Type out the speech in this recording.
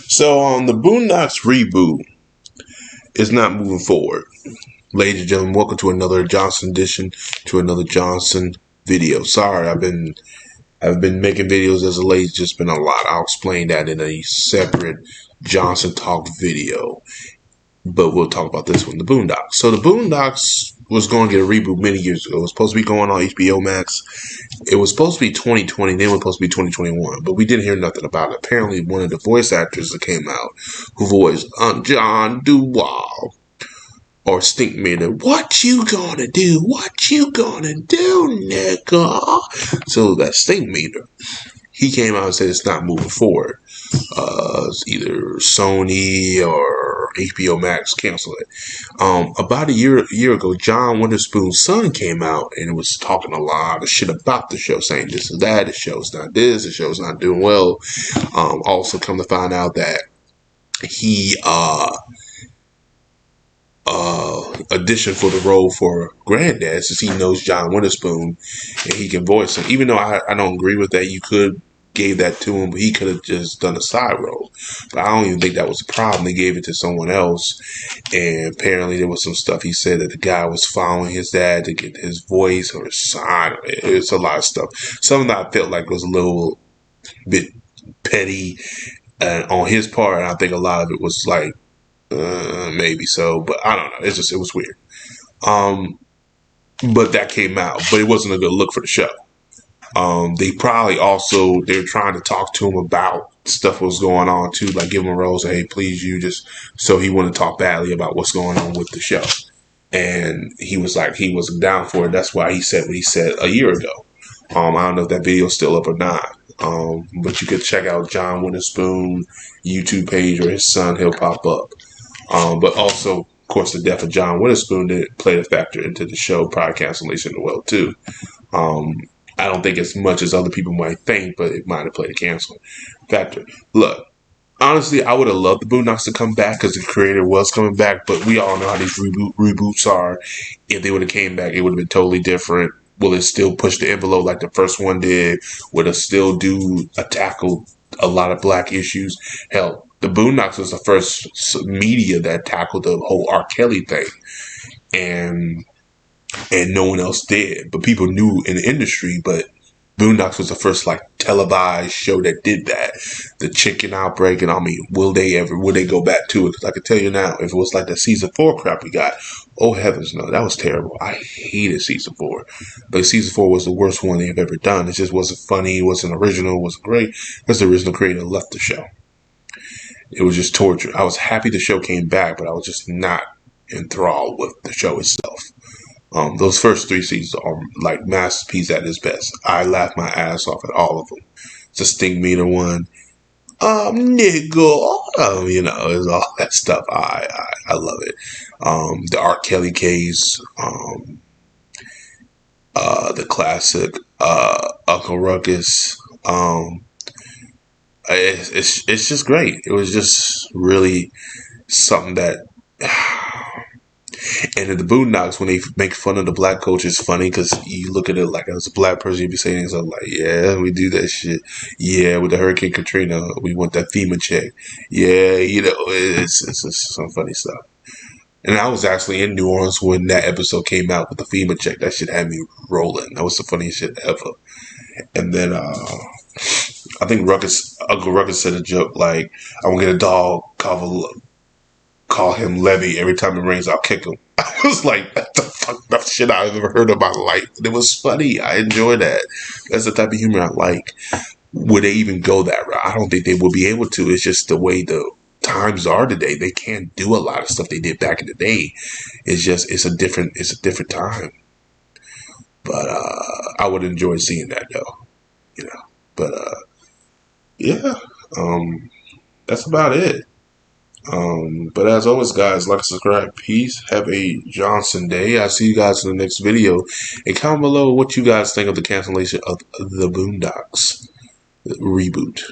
So the Boondocks reboot is not moving forward. Ladies and gentlemen, welcome to another Johnson edition, to another Johnson video. Sorry, I've been making videos as of late. It's just been a lot. I'll explain that in a separate Johnson Talk video. But we'll talk about this one, the Boondocks. So the Boondocks was going to get a reboot many years ago. It was supposed to be going on HBO Max. It was supposed to be 2020, then it was supposed to be 2021, but we didn't hear nothing about it. Apparently, one of the voice actors that came out, who voiced John Duval or Stinkmeter, what you gonna do? What you gonna do, nigga? So that Stinkmeter, he came out and said it's not moving forward. It's either Sony or HBO Max cancel it. About a year ago, John Witherspoon's son came out and was talking a lot of shit about the show, saying this is that, the show's not this, the show's not doing well. Also come to find out that he auditioned for the role for Granddad, since he knows John Witherspoon and he can voice him. Even though I don't agree with that, you could gave that to him, but he could have just done a side role. But I don't even think that was a problem. They gave it to someone else, and apparently there was some stuff he said that the guy was following his dad to get his voice or his sign. It's a lot of stuff. Something that I felt like was a little bit petty on his part, and I think a lot of it was like maybe so, but I don't know. It was weird. But that came out, but it wasn't a good look for the show. They're trying to talk to him about stuff that was going on too, like give him a rose, hey, please, you just, so he wouldn't talk badly about what's going on with the show. And he was down for it. That's why he said what he said a year ago. I don't know if that video's still up or not. But you could check out John Witherspoon YouTube page or his son, he'll pop up. But also, of course, the death of John Witherspoon did play a factor into the show, probably cancellation as well too. I don't think as much as other people might think, but it might have played a canceling factor. Look, honestly, I would have loved the Boondocks to come back because the creator was coming back, but we all know how these reboots are. If they would have came back, it would have been totally different. Will it still push the envelope like the first one did? Would it still tackle a lot of black issues? Hell, the Boondocks was the first media that tackled the whole R. Kelly thing. And no one else did, but people knew in the industry. But Boondocks was the first televised show that did that. The chicken outbreak, and I mean, will they go back to it? Because I can tell you now, if it was like the season 4 crap we got, oh heavens no, that was terrible. I hated season 4. But season 4 was the worst one they've ever done. It just wasn't funny, it wasn't original, it wasn't great, because the original creator left the show. It was just torture. I was happy the show came back, but I was just not enthralled with the show itself. Those first 3 seasons are like masterpiece at its best. I laughed my ass off at all of them. It's a Stinkmeter one. Nigga. It's all that stuff. I love it. The R. Kelly case. The classic, Uncle Ruckus. It's just great. It was just really something that... And in the Boondocks, when they make fun of the black culture, it's funny because you look at it like as a black person, you'd be saying something like, yeah, we do that shit. Yeah, with the Hurricane Katrina, we want that FEMA check. Yeah, it's some funny stuff. And I was actually in New Orleans when that episode came out with the FEMA check. That shit had me rolling. That was the funniest shit ever. And then I think Uncle Ruckus said a joke like, I'm going to get a dog call him Levy every time it rains, I'll kick him. I was like, that's the fucked up shit I've ever heard in my life. And it was funny. I enjoy that. That's the type of humor I like. Would they even go that route? I don't think they would be able to. It's just the way the times are today. They can't do a lot of stuff they did back in the day. It's a different time. But I would enjoy seeing that though. But yeah. That's about it. But as always, guys, like and subscribe. Peace. Have a Johnson day. I'll see you guys in the next video. And comment below what you guys think of the cancellation of the Boondocks reboot.